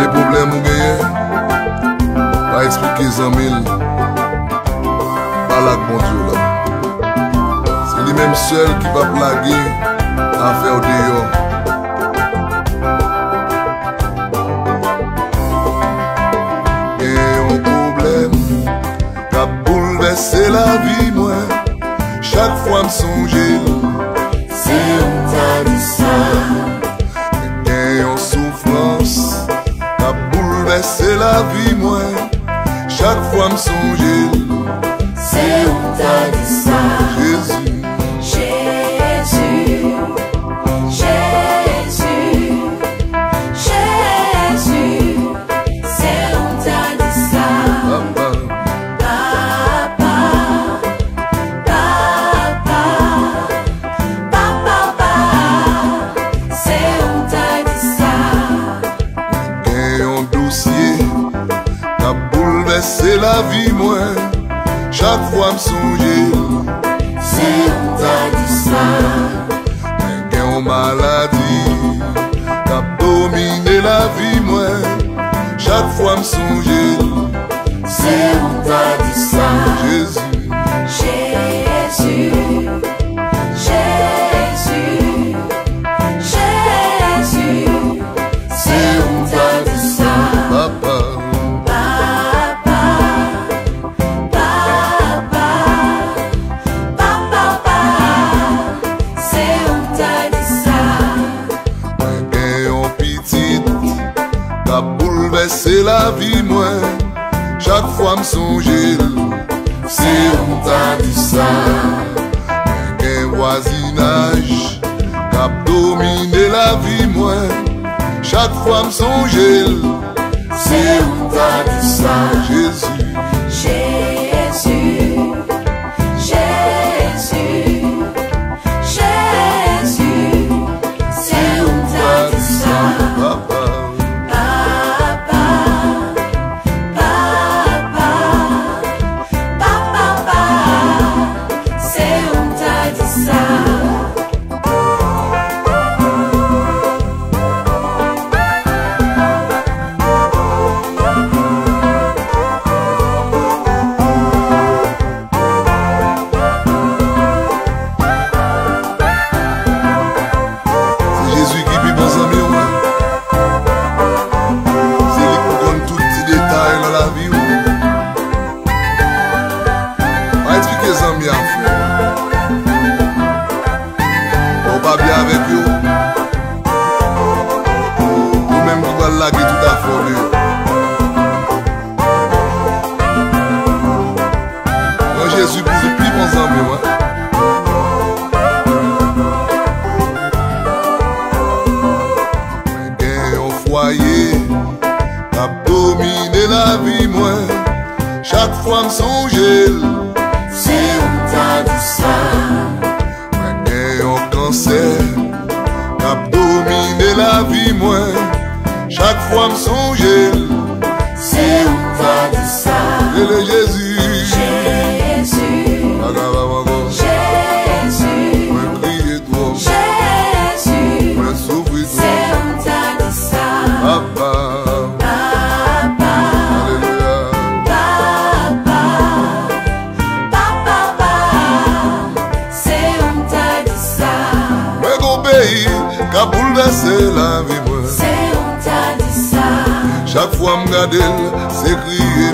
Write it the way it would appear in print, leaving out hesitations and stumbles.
les problèmes ou gagnent, pas expliquer 100 000. Pas là que bon Dieu là. C'est lui-même seul qui va plaguer à faire dehors. Et un problème qui a bouleversé la vie, moi, chaque fois me songer. C'est on t'a dit ça. Et en souffrance qui a bouleversé la vie, moi, chaque fois me songer. C'est on t'a dit ça. Jésus, Jésus, Jésus, Jésus, c'est on t'a dit ça. papa, Papa, papa, papa, c'est on t'a dit ça. et un dossier qui a bouleversé la vie, moi, chaque fois me songer. C'est on t'a dit ça. Et une maladie qui a dominé la vie, moi, chaque fois me songer. C'est on t'a dit ça. Jésus, Jésus, Jésus, Jésus, c'est on t'a dit ça. papa, Papa, papa, papa, c'est on t'a dit ça. et un petit qui a bouleversé la vie, moi, chaque fois me songer. C'est on t'a dit ça. Un voisinage qui a dominé la vie, moi, chaque fois me songer. C'est on t'a dit ça. Jésus, Jésus, Jésus, Jésus, c'est on t'a dit ça. papa, Papa, papa, papa, c'est on t'a dit ça. c'est Jésus qui vit bon ami, ouais. C'est lui qui donne tout petit détail dans la vie, ouais. On va expliquer les amis, frère. On va bien avec eux. Nous-mêmes, nous allons laguer tout à fait. Moi, Jésus, pour les plus bons amis, ouais. Un foyer qui a dominé la vie, moi, chaque fois me songer. C'est on t'a dit ça. Un cancer qui a dominé la vie, moi, chaque fois me songer. C'est on t'a dit ça. Et le Jésus, Jésus, Jésus, moi crier toi, Jésus, moi souffrir c'est toi, on t'a dit ça. papa, Papa, alléluia, papa, c'est on t'a dit ça. moi mon pays qui a bouleversé la vie, moi, C'est on t'a dit ça. chaque fois me garder, c'est crier